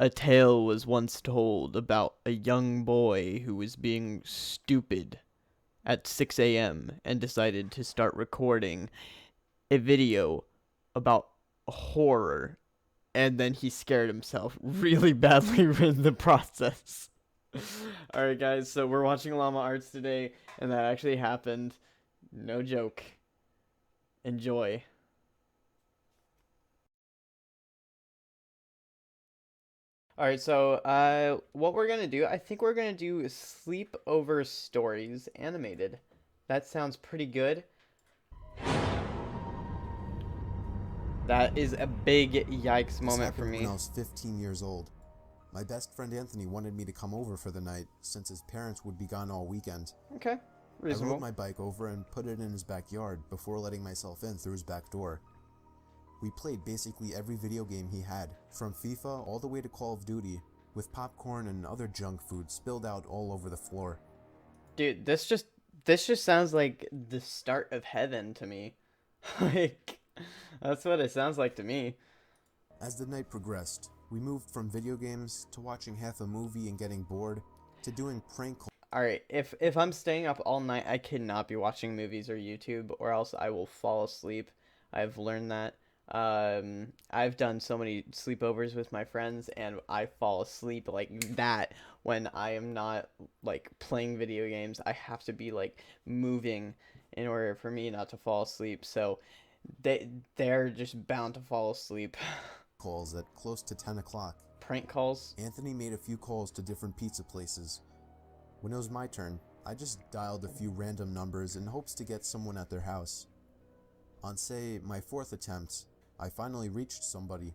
A tale was once told about a young boy who was being stupid at 6 a.m. and decided to start recording a video about horror, and then he scared himself really badly in the process. Alright, guys, so we're watching Llama Arts today, and that actually happened. No joke. Enjoy. Alright, so what we're gonna do, I think we're gonna do sleepover stories animated. That sounds pretty good. That is a big yikes moment for happened when me. I was 15 years old. My best friend Anthony wanted me to come over for the night since his parents would be gone all weekend. Okay, I rode reasonable. my bike over and put it in his backyard before letting myself in through his back door. We played basically every video game he had, from FIFA all the way to Call of Duty, with popcorn and other junk food spilled out all over the floor. Dude, this just sounds like the start of heaven to me. Like, that's what it sounds like to me. As the night progressed, we moved from video games to watching half a movie and getting bored, to doing prank calls. Alright, if I'm staying up all night, I cannot be watching movies or YouTube, or else I will fall asleep. I've learned that. I've done so many sleepovers with my friends, and I fall asleep like that when I am not like playing video games. I have to be like moving in order for me not to fall asleep. So they're just bound to fall asleep. calls at close to 10 o'clock. Prank calls. Anthony made a few calls to different pizza places. When it was my turn, I just dialed a few random numbers in hopes to get someone at their house. On, say, my fourth attempt, I finally reached somebody.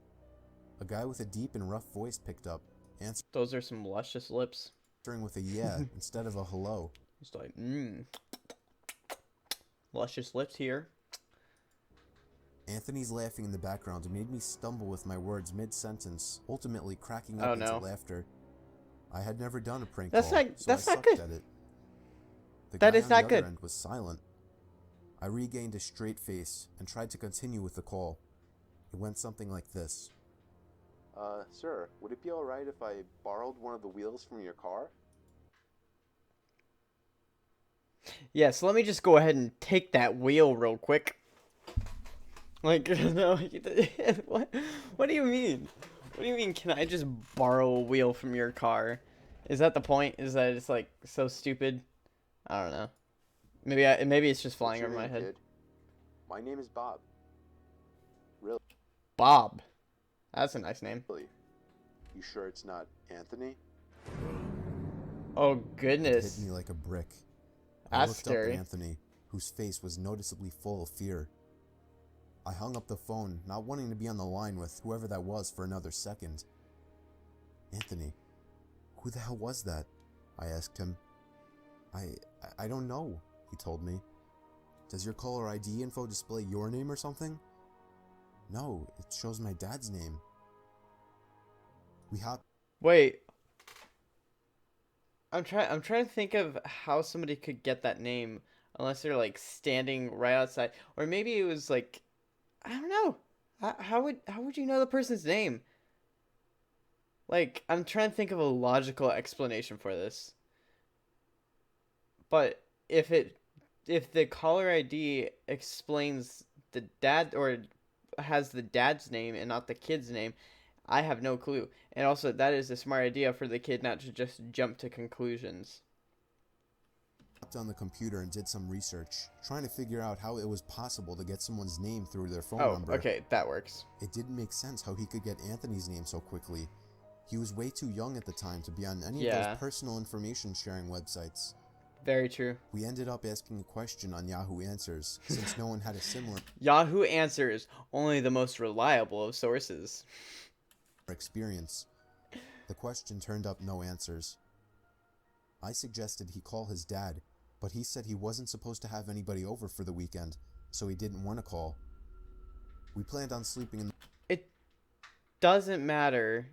A guy with a deep and rough voice picked up, Those are some luscious lips. answering with a yeah instead of a hello. It's like, luscious lips here. Anthony's laughing in the background made me stumble with my words mid-sentence, ultimately cracking Oh up into no. laughter. I had never done a prank That's call, not so I that's not sucked good. at it. The That guy is on not the good. other end was silent. I regained a straight face and tried to continue with the call. It went something like this. Sir, would it be alright if I borrowed one of the wheels from your car? Yeah, so let me just go ahead and take that wheel real quick. Like, no, what? What do you mean? What do you mean? Can I just borrow a wheel from your car? Is that the point? Is that it's like so stupid? I don't know. Maybe it's just flying over my head. Kid? My name is Bob. Really? Bob. That's a nice name. You sure it's not Anthony? Oh It hit goodness. me like a brick. I That's looked scary. up at Anthony, whose face was noticeably full of fear. I hung up the phone, not wanting to be on the line with whoever that was for another second. Anthony, who the hell was that? I asked him. I don't know, he told me. Does your caller ID info display your name or something? No, it shows my dad's name. We hopped. Wait. I'm trying to think of how somebody could get that name unless they're like standing right outside, or maybe it was like, I don't know. How would you know the person's name? Like, I'm trying to think of a logical explanation for this. But if the caller ID explains the dad, or has the dad's name and not the kid's name, I have no clue. And also, that is a smart idea for the kid not to just jump to conclusions. On the computer and did some research, trying to figure out how it was possible to get someone's name through their phone Oh, number. okay, that works. It didn't make sense how he could get Anthony's name so quickly. He was way too young at the time to be on any of Yeah. those personal information sharing websites. Very true. We ended up asking a question on Yahoo Answers, since no one had a similar Yahoo Answers, only the most reliable of sources. experience. The question turned up no answers. I suggested he call his dad, but he said he wasn't supposed to have anybody over for the weekend, so he didn't want to call. We planned on sleeping in. It doesn't matter.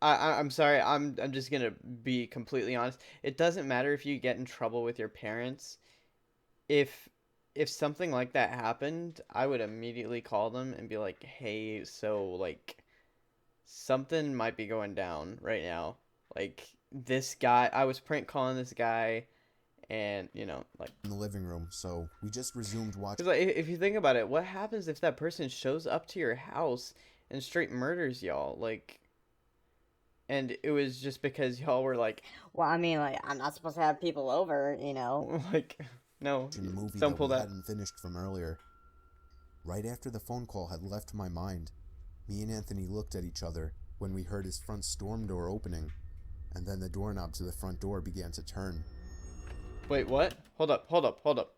I'm sorry. I'm just gonna be completely honest. It doesn't matter if you get in trouble with your parents. If if something like that happened, I would immediately call them and be like, "Hey, so like something might be going down right now. Like this guy, I was prank calling this guy, and like, in the living room, so we just resumed watching. because like if you think about it, what happens if that person shows up to your house and straight murders y'all? Like, and it was just because y'all were like, Well, I mean, like, I'm not supposed to have people over, you know. like, no, The movie don't that pull we that. hadn't finished from earlier. Right after the phone call had left my mind, me and Anthony looked at each other when we heard his front storm door opening, and then the doorknob to the front door began to turn. Wait, what? Hold up, hold up, hold up.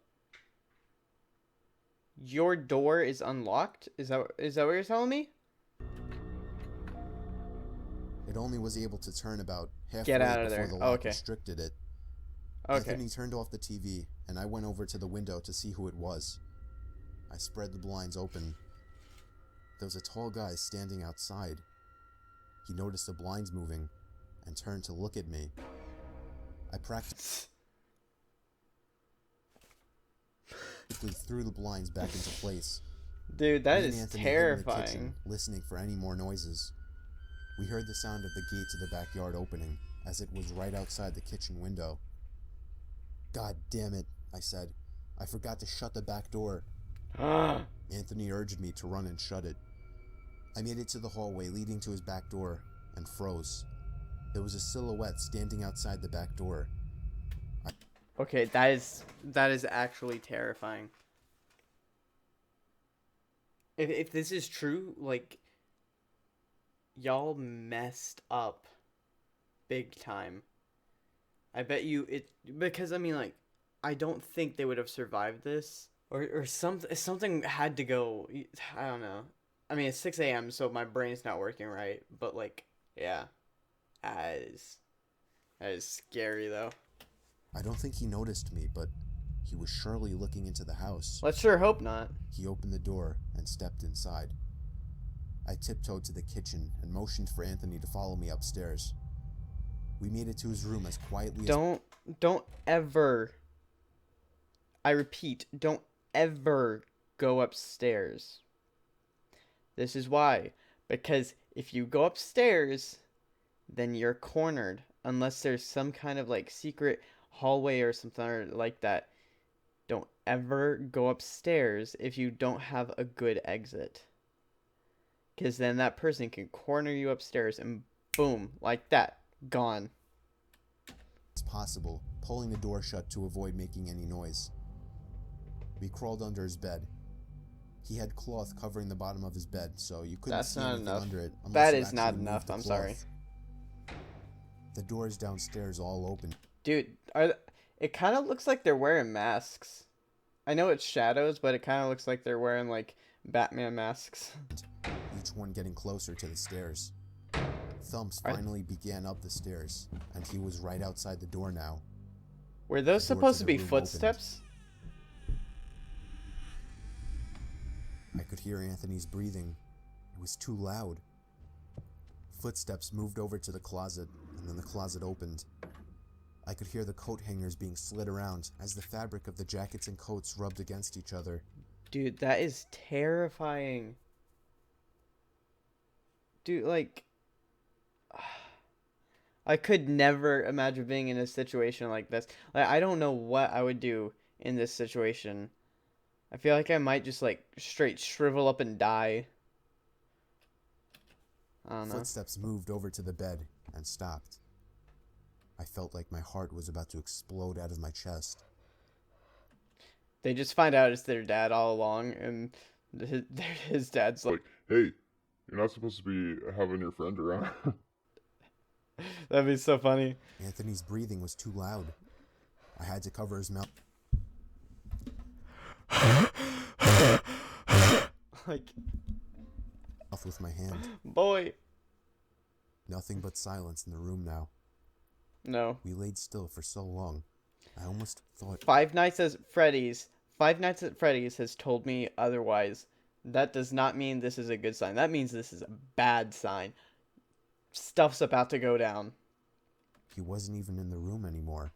Your door is unlocked? Is that what you're telling me? It only was able to turn about halfway Get out of before there. the Oh, lock okay. restricted it. Okay. Anthony turned off the TV, and I went over to the window to see who it was. I spread the blinds open. There was a tall guy standing outside. He noticed the blinds moving and turned to look at me. I practically threw the blinds back into place. Dude, that Me and is Anthony hid in the kitchen, terrifying. listening for any more noises. We heard the sound of the gate to the backyard opening, as it was right outside the kitchen window. God damn it, I said. I forgot to shut the back door. Anthony urged me to run and shut it. I made it to the hallway leading to his back door and froze. There was a silhouette standing outside the back door. Okay, that is actually terrifying. If this is true, like, y'all messed up big time. I bet you it, because I mean, like, I don't think they would have survived this, or something had to go. I don't know. I mean, it's 6 a.m., so my brain's not working right. But like, yeah, that is scary though. I don't think he noticed me, but he was surely looking into the house. Let's sure hope not. He opened the door and stepped inside. I tiptoed to the kitchen and motioned for Anthony to follow me upstairs. We made it to his room as quietly as... Don't ever, I repeat, don't ever go upstairs. This is why. Because if you go upstairs, then you're cornered. Unless there's some kind of like secret hallway or something like that. Don't ever go upstairs if you don't have a good exit. Because then that person can corner you upstairs and boom, like that, gone. possible, pulling the door shut to avoid making any noise. We crawled under his bed. He had cloth covering the bottom of his bed, so you couldn't That's see not anything enough. under it unless That you is not actually moved enough. the I'm cloth. sorry. The doors downstairs all open. Dude, it kind of looks like they're wearing masks. I know it's shadows, but it kind of looks like they're wearing like Batman masks. Each one getting closer to the stairs. Thumps Are- finally began up the stairs, and he was right outside the door now. Were those The door supposed to to the be room footsteps? I could hear Anthony's breathing. It was too loud. Footsteps moved over to the closet, and then the closet opened. I could hear the coat hangers being slid around as the fabric of the jackets and coats rubbed against each other. Dude, that is terrifying. Dude, like, I could never imagine being in a situation like this. Like, I don't know what I would do in this situation. I feel like I might just like straight shrivel up and die. I don't know. Footsteps moved over to the bed and stopped. I felt like my heart was about to explode out of my chest. They just find out it's their dad all along, and his dad's like, Hey, you're not supposed to be having your friend around. that'd be so funny. Anthony's breathing was too loud. I had to cover his mouth Like, with my hand. boy. Nothing but silence in the room now. No. We laid still for so long. I almost thought... Five Nights at Freddy's has told me otherwise. That does not mean this is a good sign. That means this is a bad sign. Stuff's about to go down. he wasn't even in the room anymore.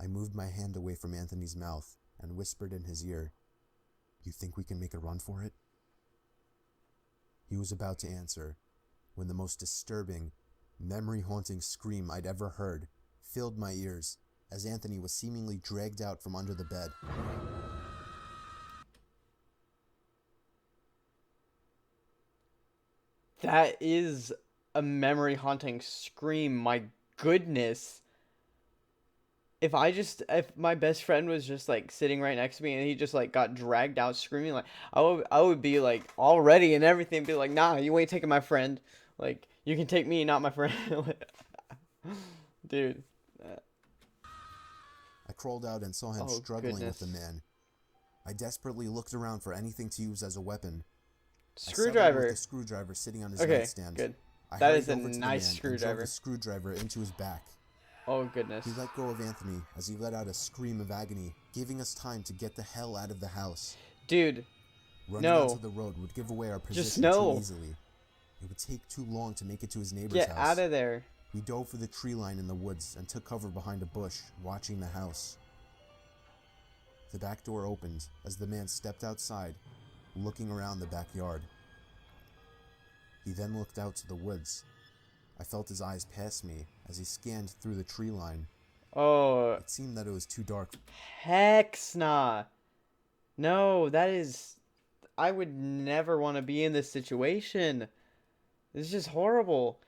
I moved my hand away from Anthony's mouth and whispered in his ear, "You think we can make a run for it?" He was about to answer, when the most disturbing, memory-haunting scream I'd ever heard filled my ears as Anthony was seemingly dragged out from under the bed. That is a memory haunting scream. My goodness. If my best friend was just like sitting right next to me and he just like got dragged out screaming, like I would be like all ready and everything, be like, nah, you ain't taking my friend. Like, you can take me, not my friend. Dude. I crawled out and saw him Oh, struggling with the goodness. man. I desperately looked around for anything to use as a weapon. I settled Screwdriver. with a screwdriver sitting on his Okay, nightstand. good. I That hurried is a over to the nice man and screwdriver. drove the screwdriver into his back. Oh, goodness. He let go of Anthony as he let out a scream of agony, giving us time to get the hell out of the house. Dude, Running no. onto the road would give away our Just position no. too easily. It would take too long to make it to his neighbor's Get house. out of there. We dove for the tree line in the woods and took cover behind a bush, watching the house. The back door opened as the man stepped outside, looking around the backyard. He then looked out to the woods. I felt his eyes pass me as he scanned through the tree line. Oh, It seemed that it was too dark. heck nah. No, that is... I would never want to be in this situation. This is just horrible.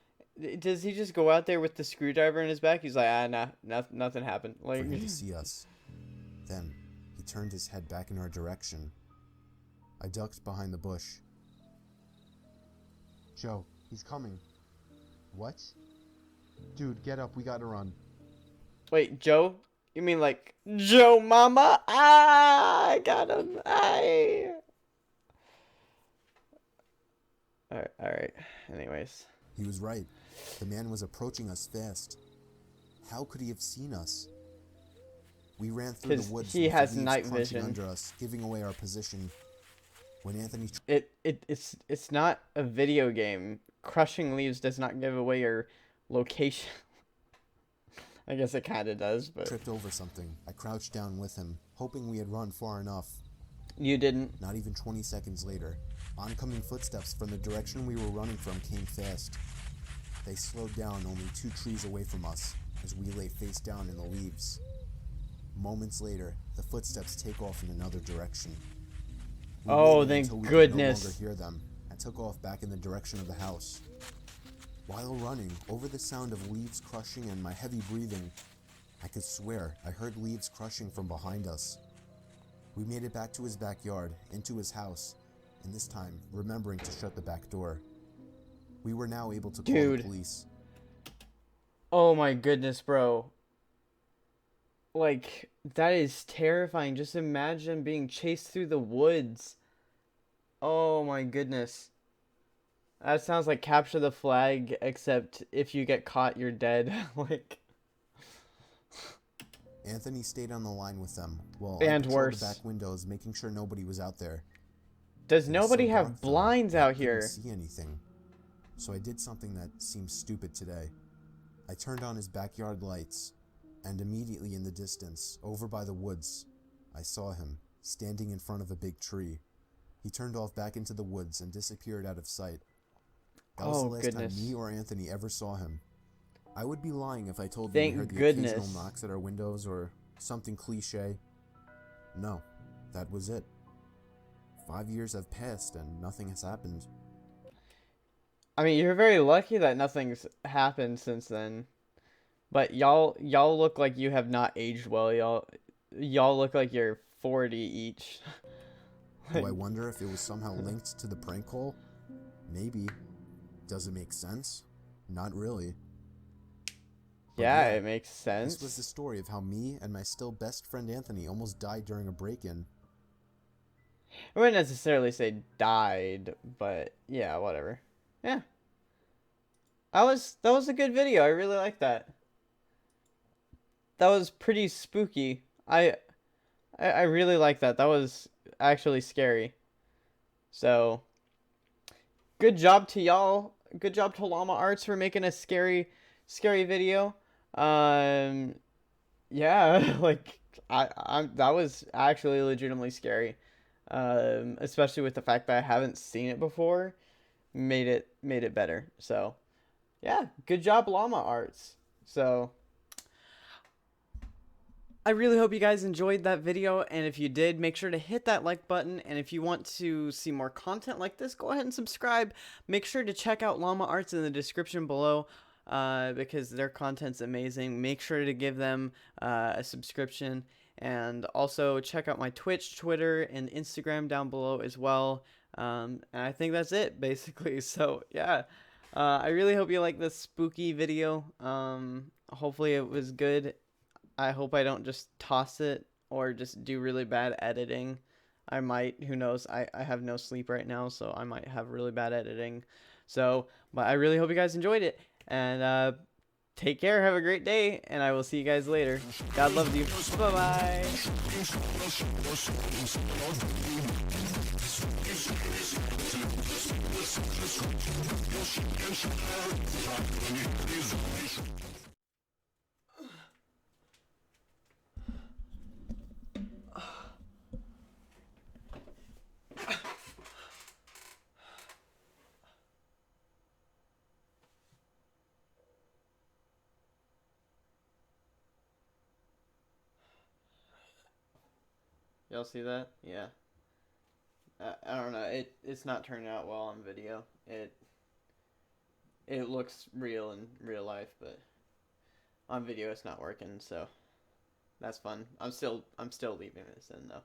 Does he just go out there with the screwdriver in his back? He's like, nah, nothing happened. For Like, him to see us. Then, he turned his head back in our direction. I ducked behind the bush. Joe, he's coming. What? Dude, get up, we gotta run. wait, Joe? You mean like Joe Mama? Ah, I got him. Alright. Anyways. He was right. The man was approaching us fast. How could he have seen us? We ran through 'Cause the woods he with has the leaves night crunching vision. under us, giving away our position. When Anthony It's not a video game. Crushing leaves does not give away your location. I guess it kind of does, but tripped over something, I crouched down with him, hoping we had run far enough. you didn't. Not even 20 seconds later, oncoming footsteps from the direction we were running from came fast. They slowed down only 2 trees away from us as we lay face down in the leaves. Moments later, the footsteps take off in another direction. We Oh, waited thank until we goodness. could no longer hear them and took off back in the direction of the house. While running, over the sound of leaves crushing and my heavy breathing, I could swear I heard leaves crushing from behind us. We made it back to his backyard, into his house, and this time remembering to shut the back door. We were now able to call the Dude. police. Oh my goodness, bro. Like, that is terrifying. Just imagine being chased through the woods. Oh my goodness. That sounds like Capture the Flag, except if you get caught, you're dead. Like, Anthony stayed on the line with them while And I patrolled worse. the back windows, making sure nobody was out there. does It was nobody so have dark, though, blinds that I out here? couldn't see anything. So I did something that seems stupid today. I turned on his backyard lights, and immediately in the distance, over by the woods, I saw him, standing in front of a big tree. He turned off back into the woods and disappeared out of sight. That was Oh, the last goodness. time me or Anthony ever saw him. I would be lying if I told you we Thank heard the goodness. occasional knocks at our windows or something cliche. No, that was it. 5 years have passed and nothing has happened. I mean, you're very lucky that nothing's happened since then. But y'all look like you have not aged well. Y'all look like you're 40 each. Do I wonder if it was somehow linked to the prank call? Maybe. Does it make sense? Not really. But Yeah, it makes sense. This was the story of how me and my still best friend Anthony almost died during a break-in. I wouldn't necessarily say died, but yeah, whatever. Yeah. That was a good video. I really like that. That was pretty spooky. I really like that. That was actually scary. So, good job to y'all. Good job to Llama Arts for making a scary video. Yeah, like that was actually legitimately scary. Especially with the fact that I haven't seen it before. made it better. So yeah, good job, Llama Arts. So I really hope you guys enjoyed that video, and if you did, make sure to hit that like button, and if you want to see more content like this, go ahead and subscribe. Make sure to check out Llama Arts in the description below, because their content's amazing. Make sure to give them a subscription, and also check out my Twitch, Twitter, and Instagram down below as well. And I think that's it, basically. So, yeah. I really hope you like this spooky video. Hopefully it was good. I hope I don't just toss it or just do really bad editing. I might, who knows? I have no sleep right now, so I might have really bad editing. So, but I really hope you guys enjoyed it. And take care, have a great day, and I will see you guys later. God loves you. Bye-bye. Y'all see that? Yeah. I don't know. It's not turning out well on video. It looks real in real life, but on video it's not working. So that's fun. I'm still leaving this in though.